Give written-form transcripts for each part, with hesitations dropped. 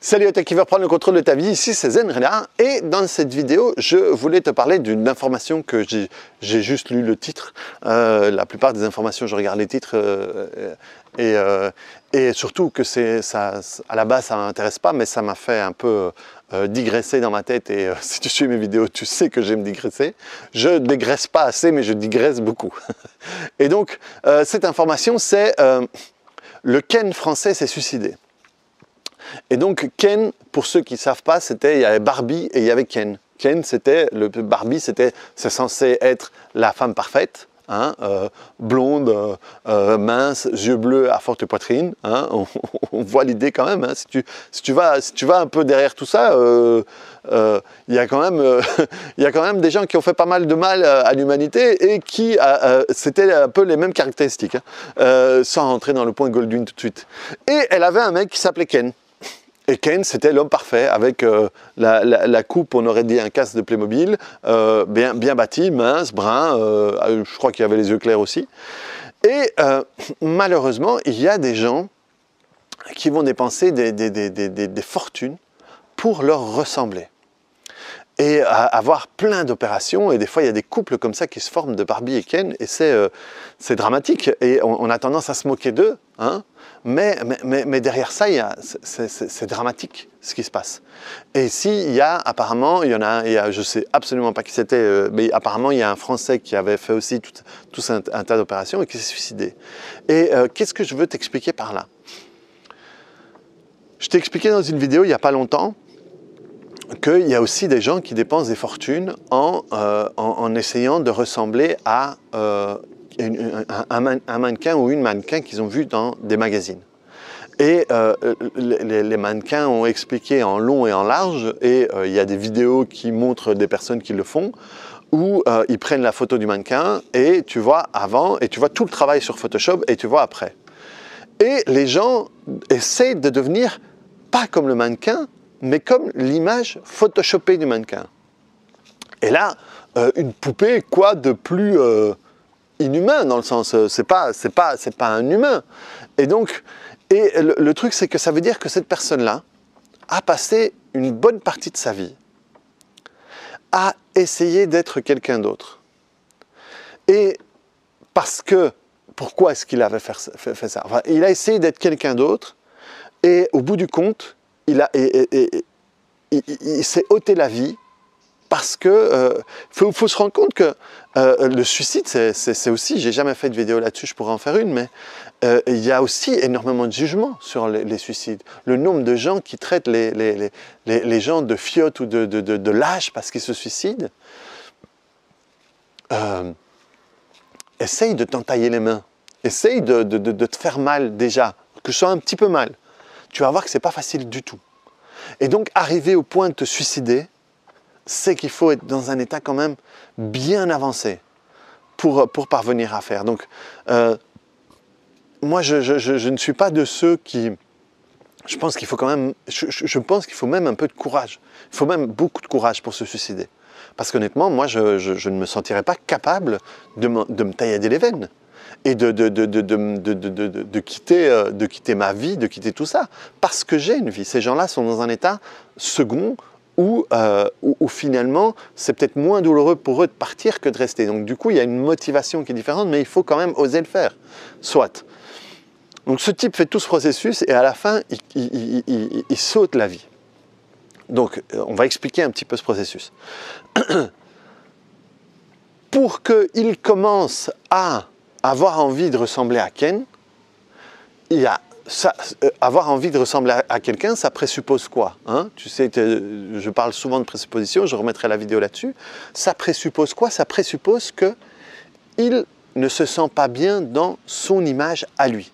Salut à toi qui veut prendre le contrôle de ta vie, ici c'est Zen Renard et dans cette vidéo je voulais te parler d'une information que j'ai juste lu le titre. La plupart des informations je regarde les titres et surtout que ça, à la base ça m'intéresse pas mais ça m'a fait un peu digresser dans ma tête et si tu suis mes vidéos tu sais que j'aime digresser. Je dégraisse pas assez mais je digresse beaucoup. Et donc cette information c'est le Ken français s'est suicidé. Et donc Ken, pour ceux qui ne savent pas, il y avait Barbie et il y avait Ken. Ken, Barbie, c'est censé être la femme parfaite, hein, blonde, mince, yeux bleus à forte poitrine. Hein, on voit l'idée quand même. Hein, si tu vas un peu derrière tout ça, il y a quand même des gens qui ont fait pas mal de mal à l'humanité et qui c'était un peu les mêmes caractéristiques, hein, sans rentrer dans le point Goldwyn tout de suite. Et elle avait un mec qui s'appelait Ken. Et Ken, c'était l'homme parfait, avec la coupe, on aurait dit un casque de Playmobil, bien bâti, mince, brun, je crois qu'il avait les yeux clairs aussi. Et malheureusement, il y a des gens qui vont dépenser des fortunes pour leur ressembler. Et avoir plein d'opérations, et des fois il y a des couples comme ça qui se forment de Barbie et Ken, et c'est dramatique, et on a tendance à se moquer d'eux, hein, mais derrière ça, c'est dramatique ce qui se passe. Et ici, apparemment, je sais absolument pas qui c'était, mais apparemment il y a un Français qui avait fait aussi tout un tas d'opérations et qui s'est suicidé. Et qu'est-ce que je veux t'expliquer par là? Je t'ai expliqué dans une vidéo il n'y a pas longtemps, qu'il y a aussi des gens qui dépensent des fortunes en essayant de ressembler à un mannequin ou une mannequin qu'ils ont vu dans des magazines. Et les mannequins ont expliqué en long et en large, et il y a des vidéos qui montrent des personnes qui le font, où ils prennent la photo du mannequin, et tu vois avant, et tu vois tout le travail sur Photoshop, et tu vois après. Et les gens essaient de devenir pas comme le mannequin, mais comme l'image photoshopée du mannequin. Et là, une poupée, quoi de plus inhumain, dans le sens, c'est pas un humain. Et donc, le truc, c'est que ça veut dire que cette personne-là a passé une bonne partie de sa vie à essayer d'être quelqu'un d'autre. Et pourquoi est-ce qu'il avait fait ça? Enfin, il a essayé d'être quelqu'un d'autre, et au bout du compte, il s'est ôté la vie parce que faut se rendre compte que le suicide, c'est aussi, j'ai jamais fait de vidéo là-dessus, je pourrais en faire une, mais il y a aussi énormément de jugements sur les suicides. Le nombre de gens qui traitent les gens de fiottes ou de lâches parce qu'ils se suicident, essaye de t'entailler les mains, essaye de te faire mal déjà, que ce soit un petit peu mal. Tu vas voir que ce n'est pas facile du tout. Et donc, arriver au point de te suicider, c'est qu'il faut être dans un état quand même bien avancé pour parvenir à faire. Donc, moi, je ne suis pas de ceux qui... Je pense qu'il faut quand même... Je pense qu'il faut même un peu de courage. Il faut même beaucoup de courage pour se suicider. Parce qu'honnêtement, moi, je ne me sentirais pas capable de me taillader les veines. Et de quitter ma vie, de quitter tout ça. Parce que j'ai une vie. Ces gens-là sont dans un état second où finalement, c'est peut-être moins douloureux pour eux de partir que de rester. Donc du coup, il y a une motivation qui est différente, mais il faut quand même oser le faire. Soit. Donc ce type fait tout ce processus et à la fin, il saute la vie. Donc on va expliquer un petit peu ce processus. Pour qu'il commence à avoir envie de ressembler à Ken, avoir envie de ressembler à quelqu'un, ça présuppose quoi, hein? Tu sais, je parle souvent de présuppositions, je remettrai la vidéo là-dessus. Ça présuppose quoi? Ça présuppose qu'il ne se sent pas bien dans son image à lui.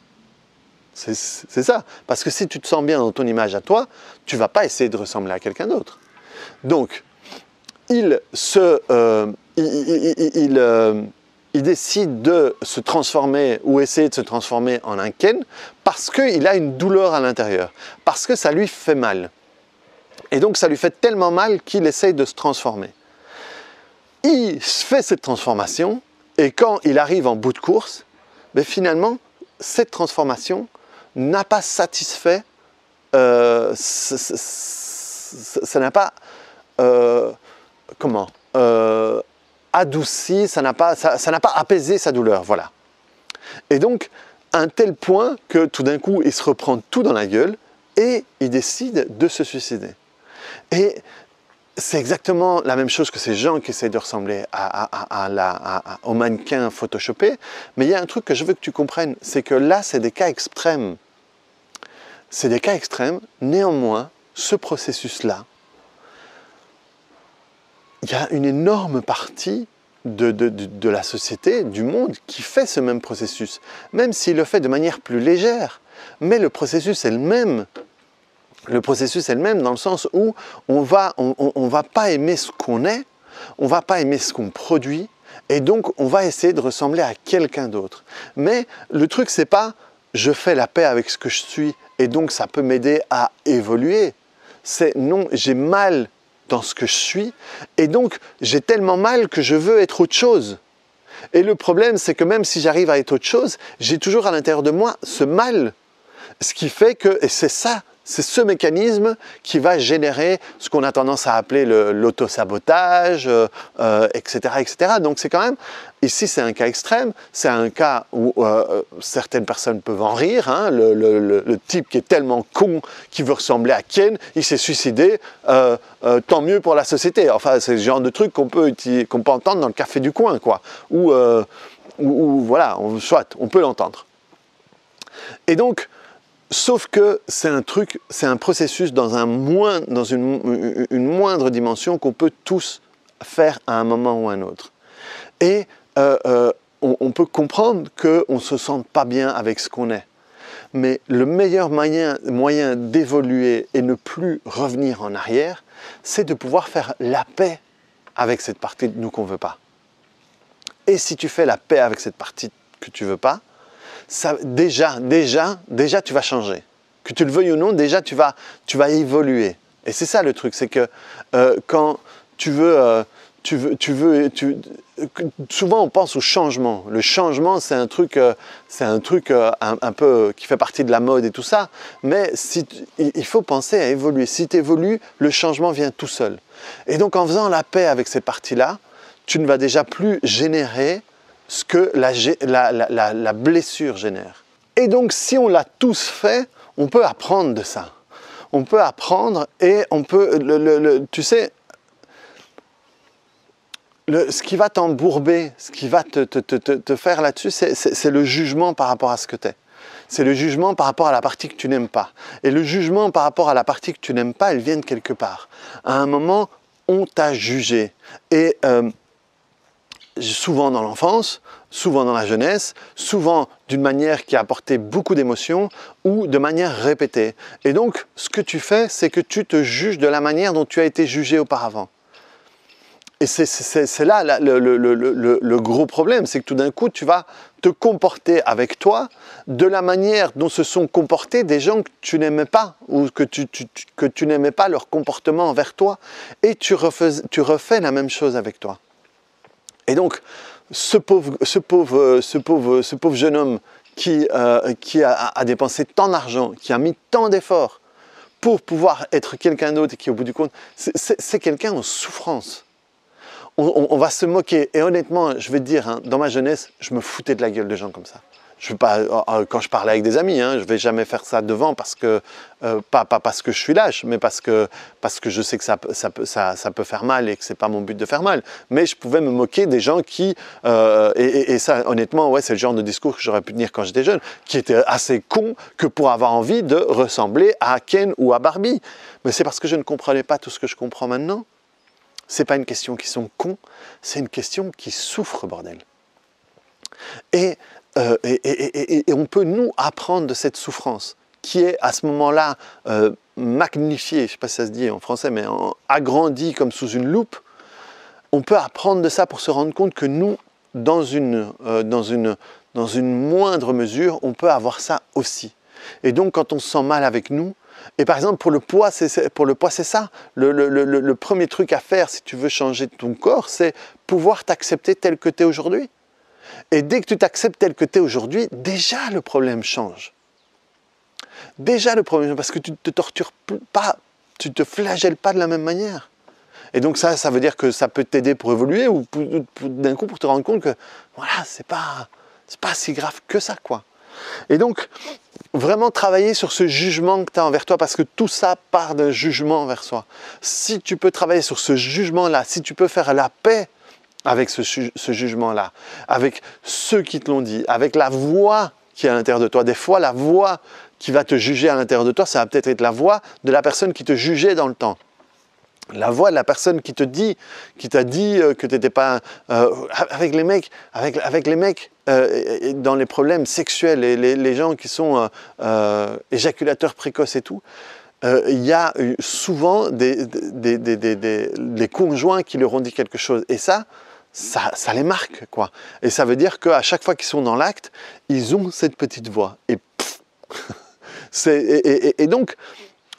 C'est ça. Parce que si tu te sens bien dans ton image à toi, tu ne vas pas essayer de ressembler à quelqu'un d'autre. Donc, il décide de se transformer ou essayer de se transformer en un Ken parce qu'il a une douleur à l'intérieur, parce que ça lui fait mal. Et donc ça lui fait tellement mal qu'il essaye de se transformer. Il fait cette transformation et quand il arrive en bout de course, finalement, cette transformation n'a pas satisfait ça n'a pas adouci, ça n'a pas apaisé sa douleur, voilà. Et donc, à un tel point que tout d'un coup, il se reprend tout dans la gueule et il décide de se suicider. Et c'est exactement la même chose que ces gens qui essaient de ressembler au mannequin photoshopé. Mais il y a un truc que je veux que tu comprennes, c'est que là, c'est des cas extrêmes. C'est des cas extrêmes. Néanmoins, ce processus-là, il y a une énorme partie de la société, du monde, qui fait ce même processus. Même s'il le fait de manière plus légère. Mais le processus est le même. Le processus est le même dans le sens où on va pas aimer ce qu'on est, on va pas aimer ce qu'on produit, et donc on va essayer de ressembler à quelqu'un d'autre. Mais le truc, c'est pas je fais la paix avec ce que je suis et donc ça peut m'aider à évoluer. C'est non, j'ai mal dans ce que je suis et donc j'ai tellement mal que je veux être autre chose. Et le problème, c'est que même si j'arrive à être autre chose, j'ai toujours à l'intérieur de moi ce mal. Ce qui fait que, et c'est ça, c'est ce mécanisme qui va générer ce qu'on a tendance à appeler l'autosabotage, etc., etc. Donc c'est quand même, ici c'est un cas extrême, c'est un cas où certaines personnes peuvent en rire, hein, le type qui est tellement con, qui veut ressembler à Ken, il s'est suicidé, tant mieux pour la société. Enfin, c'est le genre de truc qu'on peut entendre dans le café du coin, quoi. Ou voilà, soit, on peut l'entendre. Et donc, sauf que c'est un processus dans une moindre dimension qu'on peut tous faire à un moment ou à un autre. Et on peut comprendre qu'on ne se sente pas bien avec ce qu'on est. Mais le meilleur moyen d'évoluer et ne plus revenir en arrière, c'est de pouvoir faire la paix avec cette partie de nous qu'on ne veut pas. Et si tu fais la paix avec cette partie que tu ne veux pas, ça, déjà, tu vas changer. Que tu le veuilles ou non, déjà, tu vas évoluer. Et c'est ça le truc, c'est que quand souvent on pense au changement. Le changement, c'est un truc un peu qui fait partie de la mode et tout ça. Mais il faut penser à évoluer. Si tu évolues, le changement vient tout seul. Et donc, en faisant la paix avec ces parties-là, tu ne vas déjà plus générer ce que la blessure génère. Et donc, si on l'a tous fait, on peut apprendre de ça. On peut apprendre et on peut, tu sais, ce qui va t'embourber, ce qui va te faire là-dessus, c'est le jugement par rapport à ce que tu es. C'est le jugement par rapport à la partie que tu n'aimes pas. Et le jugement par rapport à la partie que tu n'aimes pas, elle vient de quelque part. À un moment, on t'a jugé. Et souvent dans l'enfance, souvent dans la jeunesse, souvent d'une manière qui a apporté beaucoup d'émotions ou de manière répétée. Et donc, ce que tu fais, c'est que tu te juges de la manière dont tu as été jugé auparavant. Et c'est là le gros problème, c'est que tout d'un coup, tu vas te comporter avec toi de la manière dont se sont comportés des gens que tu n'aimais pas ou que tu n'aimais pas leur comportement envers toi. Et tu refais la même chose avec toi. Et donc, ce pauvre jeune homme qui a dépensé tant d'argent, qui a mis tant d'efforts pour pouvoir être quelqu'un d'autre et qui, au bout du compte, c'est quelqu'un en souffrance. On va se moquer. Et honnêtement, je vais te dire, hein, dans ma jeunesse, je me foutais de la gueule de gens comme ça. Je veux pas, quand je parlais avec des amis, hein, je ne vais jamais faire ça devant parce que, pas parce que je suis lâche, mais parce que je sais que ça peut faire mal et que ce n'est pas mon but de faire mal. Mais je pouvais me moquer des gens qui, et ça honnêtement, ouais, c'est le genre de discours que j'aurais pu tenir quand j'étais jeune, qui étaient assez cons que pour avoir envie de ressembler à Ken ou à Barbie. Mais c'est parce que je ne comprenais pas tout ce que je comprends maintenant. Ce n'est pas une question qui sont cons, c'est une question qui souffre, bordel. Et on peut nous apprendre de cette souffrance qui est à ce moment-là magnifiée, je ne sais pas si ça se dit en français, mais agrandie comme sous une loupe. On peut apprendre de ça pour se rendre compte que nous, dans une moindre mesure, on peut avoir ça aussi. Et donc quand on se sent mal avec nous, et par exemple pour le poids, c'est ça. Le premier truc à faire si tu veux changer ton corps, c'est pouvoir t'accepter tel que tu es aujourd'hui. Et dès que tu t'acceptes tel que tu es aujourd'hui, déjà le problème change. Déjà le problème, parce que tu ne te tortures pas, tu ne te flagelles pas de la même manière. Et donc ça veut dire que ça peut t'aider pour évoluer ou d'un coup pour te rendre compte que voilà, c'est pas si grave que ça, quoi. Et donc, vraiment travailler sur ce jugement que tu as envers toi, parce que tout ça part d'un jugement envers soi. Si tu peux travailler sur ce jugement-là, si tu peux faire la paix avec ce jugement-là, avec ceux qui te l'ont dit, avec la voix qui est à l'intérieur de toi. Des fois, la voix qui va te juger à l'intérieur de toi, ça va peut-être être la voix de la personne qui te jugeait dans le temps. La voix de la personne qui t'a dit que tu n'étais pas... avec les mecs, dans les problèmes sexuels, et les gens qui sont éjaculateurs précoces et tout, il y a souvent des conjoints qui leur ont dit quelque chose. Et ça les marque, quoi. Et ça veut dire qu'à chaque fois qu'ils sont dans l'acte, ils ont cette petite voix. Et, et donc,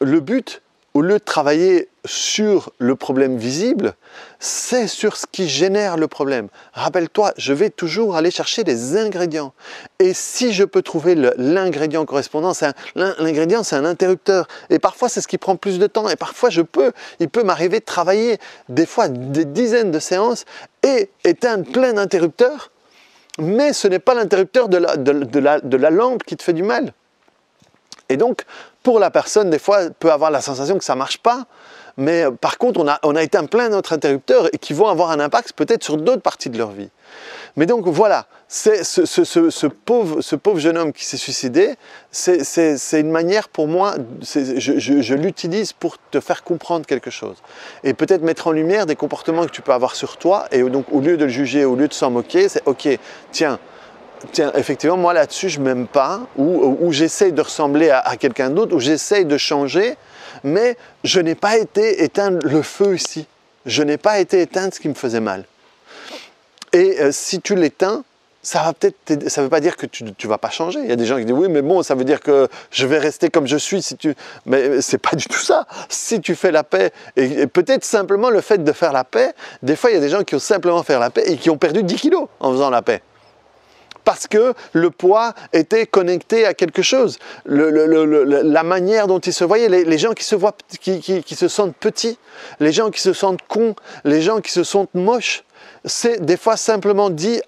le but, au lieu de travailler sur le problème visible, c'est sur ce qui génère le problème. Rappelle-toi, je vais toujours aller chercher les ingrédients. Et si je peux trouver l'ingrédient correspondant, l'ingrédient c'est un interrupteur. Et parfois c'est ce qui prend plus de temps. Et parfois il peut m'arriver de travailler des fois des dizaines de séances et éteindre plein d'interrupteurs. Mais ce n'est pas l'interrupteur de la lampe qui te fait du mal. Et donc, pour la personne, des fois, elle peut avoir la sensation que ça ne marche pas, mais par contre, on a éteint plein d'autres interrupteurs et qui vont avoir un impact peut-être sur d'autres parties de leur vie. Mais donc voilà, c'est ce pauvre jeune homme qui s'est suicidé, c'est une manière pour moi, je l'utilise pour te faire comprendre quelque chose. Et peut-être mettre en lumière des comportements que tu peux avoir sur toi, et donc au lieu de le juger, au lieu de s'en moquer, c'est ok, tiens, effectivement, moi là-dessus, je ne m'aime pas, ou j'essaye de ressembler à quelqu'un d'autre, ou j'essaye de changer, mais je n'ai pas été éteindre le feu ici. Je n'ai pas été éteindre ce qui me faisait mal. Et si tu l'éteins, ça ne veut pas dire que tu ne vas pas changer. Il y a des gens qui disent oui, mais bon, ça veut dire que je vais rester comme je suis. Mais ce n'est pas du tout ça. Si tu fais la paix, et peut-être simplement le fait de faire la paix, des fois, il y a des gens qui ont simplement fait la paix et qui ont perdu 10 kilos en faisant la paix. Parce que le poids était connecté à quelque chose. La manière dont ils se voyaient, les gens qui se voient, qui se sentent petits, les gens qui se sentent cons, les gens qui se sentent moches, c'est des fois simplement dû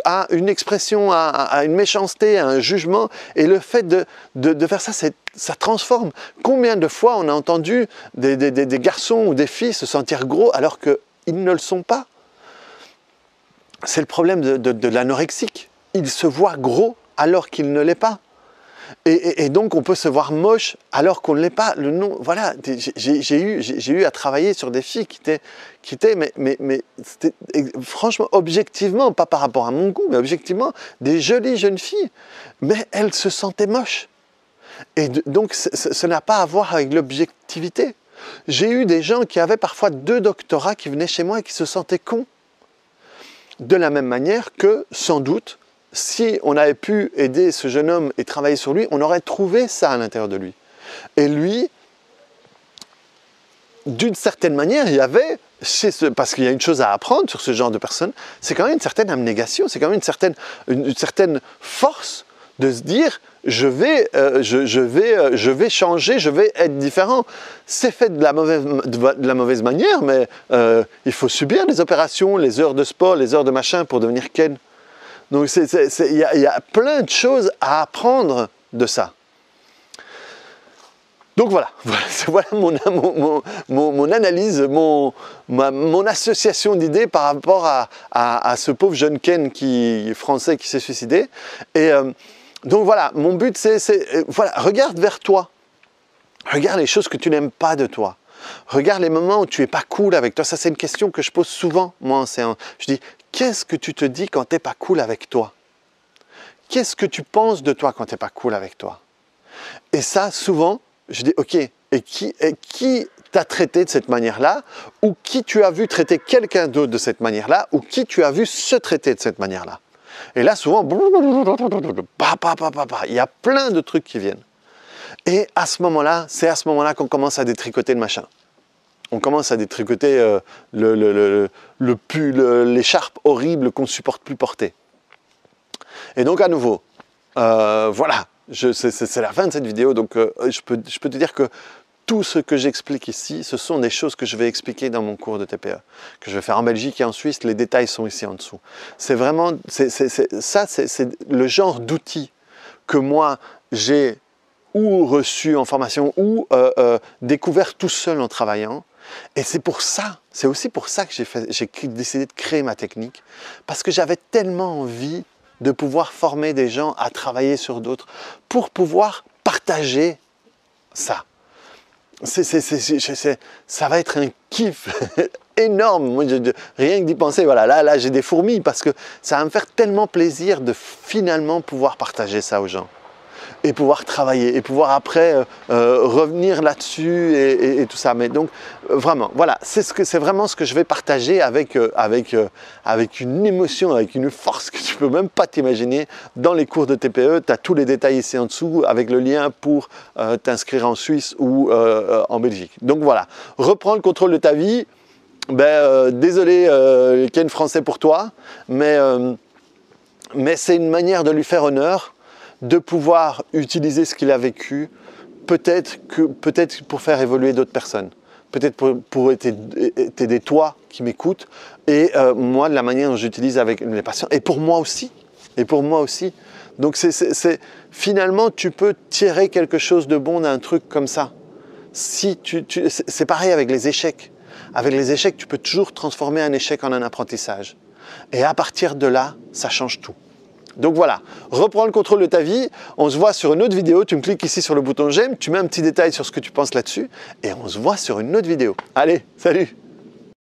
à une expression, à une méchanceté, à un jugement. Et le fait de faire ça, ça transforme. Combien de fois on a entendu des garçons ou des filles se sentir gros alors qu'ils ne le sont pas? C'est le problème de l'anorexique. Il se voit gros alors qu'il ne l'est pas. Et donc on peut se voir moche alors qu'on ne l'est pas. Voilà, j'ai eu à travailler sur des filles qui étaient mais c'était, franchement, objectivement, pas par rapport à mon goût, mais objectivement, des jolies jeunes filles. Mais elles se sentaient moches. Et donc ça n'a pas à voir avec l'objectivité. J'ai eu des gens qui avaient parfois 2 doctorats qui venaient chez moi et qui se sentaient cons. De la même manière que, sans doute, si on avait pu aider ce jeune homme et travailler sur lui, on aurait trouvé ça à l'intérieur de lui. Et lui, d'une certaine manière, il y avait, parce qu'il y a une chose à apprendre sur ce genre de personnes, c'est quand même une certaine abnégation, c'est quand même une certaine force de se dire je vais changer, je vais être différent. C'est fait de la mauvaise manière, mais il faut subir les opérations, les heures de sport, les heures de machin pour devenir Ken. Donc il y a plein de choses à apprendre de ça. Donc voilà mon analyse, mon association d'idées par rapport à ce pauvre jeune Ken français qui s'est suicidé. Et donc voilà, mon but c'est voilà, regarde vers toi. Regarde les choses que tu n'aimes pas de toi. Regarde les moments où tu n'es pas cool avec toi. Ça, c'est une question que je pose souvent, moi, en séance. Je dis, qu'est-ce que tu te dis quand tu n'es pas cool avec toi? Qu'est-ce que tu penses de toi quand tu n'es pas cool avec toi? Et ça, souvent, je dis, ok, et qui t'a traité de cette manière-là? Ou qui tu as vu traiter quelqu'un d'autre de cette manière-là? Ou qui tu as vu se traiter de cette manière-là? Et là, souvent, il y a plein de trucs qui viennent. Et à ce moment-là, c'est à ce moment-là qu'on commence à détricoter le machin. On commence à détricoter le pull, l'écharpe horrible qu'on ne supporte plus porter. Et donc à nouveau, voilà, C'est la fin de cette vidéo, donc je peux te dire que tout ce que j'explique ici, ce sont des choses que je vais expliquer dans mon cours de TPE, que je vais faire en Belgique et en Suisse. Les détails sont ici en dessous. C'est vraiment, c'est le genre d'outils que moi j'ai ou reçu en formation ou découvert tout seul en travaillant. Et c'est pour ça, c'est aussi pour ça que j'ai décidé de créer ma technique, parce que j'avais tellement envie de pouvoir former des gens à travailler sur d'autres, pour pouvoir partager ça. Ça va être un kiff énorme. Moi, rien que d'y penser, voilà, là j'ai des fourmis, parce que ça va me faire tellement plaisir de finalement pouvoir partager ça aux gens. Et pouvoir travailler, et pouvoir après revenir là-dessus et tout ça. Mais donc, vraiment, voilà, c'est vraiment ce que je vais partager avec une émotion, avec une force que tu peux même pas t'imaginer dans les cours de TPE. Tu as tous les détails ici en dessous avec le lien pour t'inscrire en Suisse ou en Belgique. Donc voilà, reprends le contrôle de ta vie. Désolé Ken français pour toi, mais c'est une manière de lui faire honneur, de pouvoir utiliser ce qu'il a vécu, peut-être pour faire évoluer d'autres personnes, peut-être pour t'aider toi qui m'écoutes, et moi de la manière dont j'utilise avec les patients, et pour moi aussi, Donc finalement tu peux tirer quelque chose de bon d'un truc comme ça. C'est pareil avec les échecs. Avec les échecs, tu peux toujours transformer un échec en un apprentissage. Et à partir de là, ça change tout. Donc voilà, reprends le contrôle de ta vie, on se voit sur une autre vidéo, tu me cliques ici sur le bouton j'aime, tu mets un petit détail sur ce que tu penses là-dessus, et on se voit sur une autre vidéo. Allez, salut!